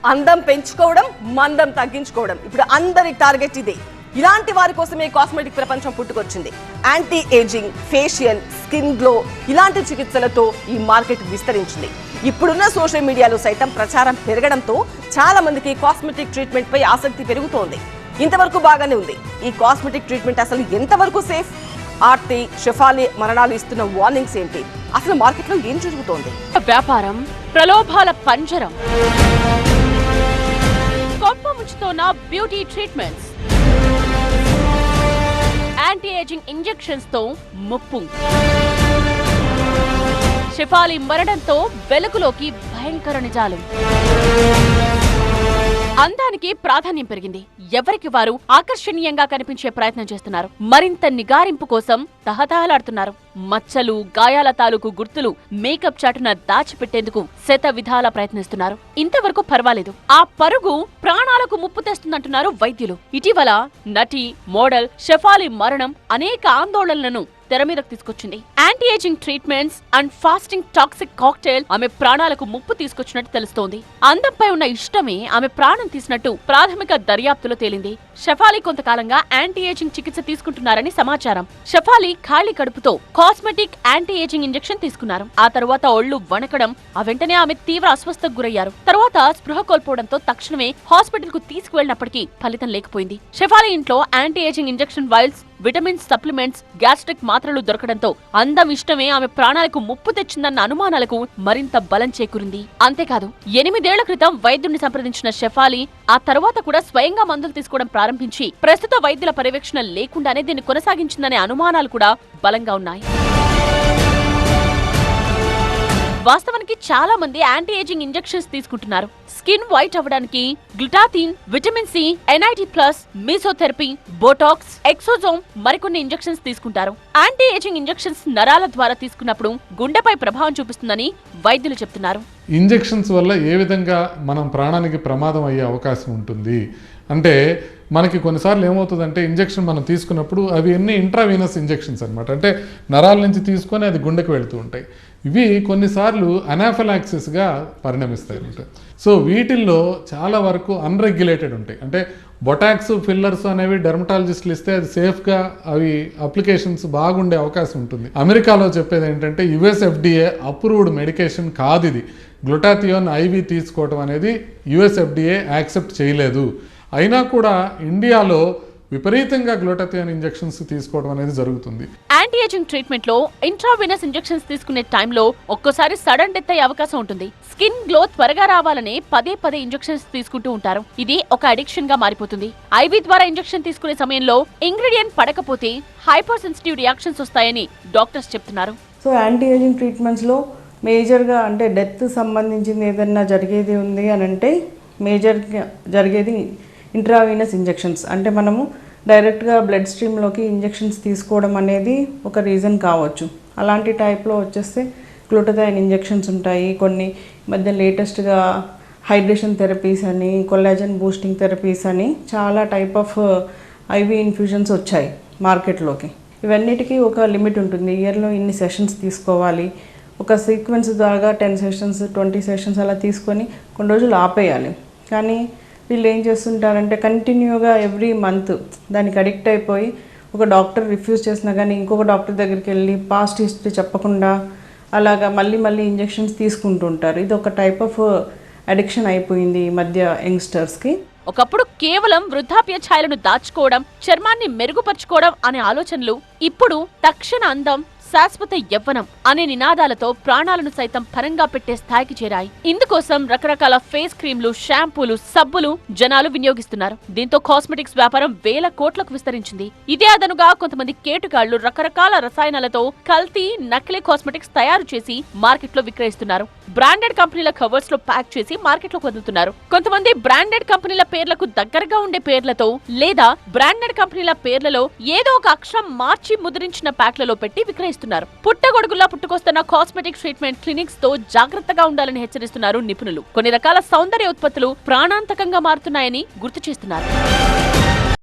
అందం పెంచుకోవడం, మందం తగ్గించుకోవడం, ఇప్పుడు అందరి టార్గెట్ ఇదే. ఇలాంటి వారి కోసమే కాస్మెటిక్ ప్రపంచం పుట్టుకొచ్చింది. Anti ageing, facial, skin glow ఇలాంటి చికిత్సలతో ఈ మార్కెట్ విస్తరించింది. ఇప్పుడున్న సోషల్ మీడియాలో సైతం ప్రచారం పెరగడంతో చాలా మందికి కాస్మెటిక్ ట్రీట్మెంట్ పై ఆసక్తి పెరుగుతోంది. ఇంతవరకు బాగానే ఉంది. ఈ కాస్మెటిక్ ట్రీట్మెంట్ అసలు ఎంతవరకు సేఫ్? ఆర్తి, షెఫాలి మరణాలు ఇస్తున్న వార్నింగ్స్ ఏంటి? అసలు మార్కెట్లో ఏం జరుగుతోంది? వ్యాపారం, ప్రలోభాల పంజరం, కొంప ముంచుతోన్న beauty treatments, anti ageing injections తో ముప్పు, షెఫాలి మరణంతో వెలుగులోకి భయంకర నిజాలు. అందానికి ప్రాధాన్యం పెరిగింది. ఎవరికి వారు ఆకర్షణీయంగా కనిపించే ప్రయత్నం చేస్తున్నారు. మరింత నిగారింపు కోసం తహతహలాడుతున్నారు. మచ్చలు, గాయాల తాలూకు గుర్తులు మేకప్ చాటున దాచిపెట్టేందుకు శత విధాల ప్రయత్నిస్తున్నారు. ఇంతవరకు పర్వాలేదు. ఆ పరుగు ప్రాణాలకు ముప్పు తెస్తుందంటున్నారు వైద్యులు. ఇటీవల నటి, మోడల్ షెఫాలి మరణం అనేక ఆందోళనలను తెర మీదకు తీసుకొచ్చింది. Anti ageing treatments and fasting toxic cocktail ఆమె ప్రాణాలకు ముప్పు తీసుకొచ్చినట్టు తెలుస్తోంది. అందంపై ఉన్న ఇష్టమే ఆమె ప్రాణం తీసినట్టు ప్రాథమిక దర్యాప్తులో తేలింది. షెఫాలి కొంతకాలంగా యాంటీ ఏజింగ్ చికిత్స తీసుకుంటున్నారని సమాచారం. షెఫాలి ఖాళీ కడుపుతో కాస్మెటిక్ యాంటీ ఏజింగ్ ఇంజెక్షన్ తీసుకున్నారు. ఆ తర్వాత ఒళ్లు వణకడం, ఆ వెంటనే ఆమె తీవ్ర అస్వస్థకు గురయ్యారు. తర్వాత స్పృహ కోల్పోవడంతో తక్షణమే హాస్పిటల్ కు తీసుకువెళ్లినప్పటికీ ఫలితం లేకపోయింది. షెఫాలి ఇంట్లో anti ageing injection vials, vitamins, supplements, gastric మాత్రలు దొరకడంతో అందం ఇష్టమే ఆమె ప్రాణాలకు ముప్పు తెచ్చిందన్న అనుమానాలకు మరింత బలం చేకూరింది. అంతేకాదు, 8 ఏళ్ల క్రితం వైద్యుడిని సంప్రదించిన షెఫాలి ఆ తర్వాత కూడా స్వయంగా మందులు తీసుకోవడం ప్రారంభించి ప్రస్తుత వైద్యుల పర్యవేక్షణ లేకుండానే దీన్ని కొనసాగించిందనే అనుమానాలు కూడా బలంగా ఉన్నాయి. వాస్తవానికి చాలా మంది యాంటీ ఏజింగ్ ఇంజెక్షన్స్ తీసుకుంటున్నారు. స్కిన్ వైట్ అవ్వడానికి గ్లూటాథిన్, vitamin C, NIT+, mesotherapy, Botox, ఎక్సోజోమ్ మరికొన్ని ఇంజెక్షన్స్ తీసుకుంటారు. యాంటీ ఏజింగ్ ఇంజెక్షన్స్ నరాల ద్వారా తీసుకున్నప్పుడు గుండెపై ప్రభావం చూపిస్తుందని వైద్యులు చెప్తున్నారు. ఇంజెక్షన్స్ వల్ల ఏ విధంగా మనం ప్రాణానికి ప్రమాదం అయ్యే అవకాశం ఉంటుంది అంటే, మనకి కొన్నిసార్లు ఏమవుతుందంటే ఇంజెక్షన్ మనం తీసుకున్నప్పుడు అవి ఎన్ని ఇంట్రావీనస్ ఇంజెక్షన్స్ అనమాట. అంటే నరాల నుంచి తీసుకొని అది గుండెకు వెళుతూ ఉంటాయి. ఇవి కొన్నిసార్లు అనాఫిలాక్సిస్గా పరిణమిస్తాయి అన్నమాట. సో వీటిల్లో చాలా వరకు అన్రెగ్యులేటెడ్ ఉంటాయి. అంటే బొటాక్స్, ఫిల్లర్స్ అనేవి డెర్మటాలజిస్టులు ఇస్తే అది సేఫ్గా అవి అప్లికేషన్స్ బాగుండే అవకాశం ఉంటుంది. అమెరికాలో చెప్పేది ఏంటంటే US FDA అప్రూవ్డ్ మెడికేషన్ కాదు ఇది. గ్లూటాథియోన్ IV తీసుకోవడం అనేది US FDA యాక్సెప్ట్ చేయలేదు. అయినా కూడా ఇండియాలో విపరీతంగా గ్లూటాథియోన్ ఇంజెక్షన్స్ తీసుకోవడం అనేది జరుగుతుంది. యాంటీ ఏజింగ్ ట్రీట్మెంట్ లో ఇంట్రావెనస్ ఇంజెక్షన్స్ తీసుకునే టైంలో ఒక్కోసారి సడన్ డెత్ అయ్యే అవకాశం ఉంటుంది. స్కిన్ గ్లో త్వరగా రావాలని పదే ఇంజెక్షన్స్ తీసుకుంటూ ఉంటారు. ఇది ఒక అడిక్షన్ గా మారిపోతుంది. IV ద్వారా ఇంజెక్షన్ తీసుకునే సమయంలో ఇంగ్రీడియంట్ పడకపోతే హైపర్ సెన్సిటివ్ రియాక్షన్స్ వస్తాయని డాక్టర్స్ చెప్తున్నారు. సో యాంటీ ఏజింగ్ ట్రీట్మెంట్స్లో మేజర్గా అంటే డెత్ సంబంధించింది ఏదైనా జరిగేది ఉంది అని అంటే మేజర్గా జరిగేది ఇంట్రావీనస్ ఇంజెక్షన్స్. అంటే మనము డైరెక్ట్గా బ్లడ్ స్ట్రీమ్లోకి ఇంజెక్షన్స్ తీసుకోవడం అనేది ఒక రీజన్ కావచ్చు. అలాంటి టైప్లో వచ్చేస్తే గ్లూటాథైన్ ఇంజెక్షన్స్ ఉంటాయి. కొన్ని మధ్య లేటెస్ట్గా హైడ్రేషన్ థెరపీస్ అని, కొల్లాజన్ బూస్టింగ్ థెరపీస్ అని చాలా టైప్ ఆఫ్ IV ఇన్ఫ్యూజన్స్ వచ్చాయి మార్కెట్లోకి. ఇవన్నిటికీ ఒక లిమిట్ ఉంటుంది. ఇయర్లో ఇన్ని సెషన్స్ తీసుకోవాలి. ఒక సీక్వెన్స్ ద్వారా 10 సెషన్స్ 20 సెషన్స్ అలా తీసుకొని కొన్ని రోజులు ఆపేయాలి. కానీ వీళ్ళు ఏం చేస్తుంటారంటే కంటిన్యూగా ఎవ్రీ మంత్ దానికి అడిక్ట్ అయిపోయి ఒక డాక్టర్ రిఫ్యూజ్ చేసినా కానీ ఇంకొక డాక్టర్ దగ్గరికి వెళ్ళి పాస్ట్ హిస్టరీ చెప్పకుండా అలాగా మళ్ళీ ఇంజెక్షన్స్ తీసుకుంటుంటారు. ఇది ఒక టైప్ ఆఫ్ అడిక్షన్ అయిపోయింది ఈ మధ్య యంగ్స్టర్స్కి. ఒకప్పుడు కేవలం వృద్ధాప్య ఛాయలను దాచుకోవడం, చర్మాన్ని మెరుగుపరుచుకోవడం అనే ఆలోచనలు ఇప్పుడు తక్షణ అందం, శాశ్వత యవ్వనం అనే నినాదాలతో ప్రాణాలను సైతం పరంగా పెట్టే స్థాయికి చేరాయి. ఇందుకోసం రకరకాల ఫేస్ క్రీమ్లు, షాంపూలు, సబ్బులు జనాలు వినియోగిస్తున్నారు. దీంతో కాస్మెటిక్స్ వ్యాపారం వేల కోట్లకు విస్తరించింది. ఇదే అదనుగా కొంతమంది కేటుగాళ్లు రకరకాల రసాయనాలతో కల్తీ, నకిలీ కాస్మెటిక్స్ తయారు చేసి మార్కెట్ లో విక్రయిస్తున్నారు. బ్రాండెడ్ కంపెనీల కవర్స్ లో ప్యాక్ చేసి మార్కెట్ లో వదులుతున్నారు. కొంతమంది బ్రాండెడ్ కంపెనీల పేర్లకు దగ్గరగా ఉండే పేర్లతో లేదా బ్రాండెడ్ కంపెనీల పేర్లలో ఏదో ఒక అక్షరం మార్చి ముద్రించిన ప్యాక్లలో పెట్టి విక్రయిస్తున్నారు. పుట్టగొడుగులా పుట్టుకొస్తున్న కాస్మెటిక్ ట్రీట్మెంట్ క్లినిక్స్ తో జాగ్రత్తగా ఉండాలని హెచ్చరిస్తున్నారు నిపుణులు. కొన్ని రకాల సౌందర్య ఉత్పత్తులు ప్రాణాంతకంగా మారుతున్నాయని గుర్తు చేస్తున్నారు.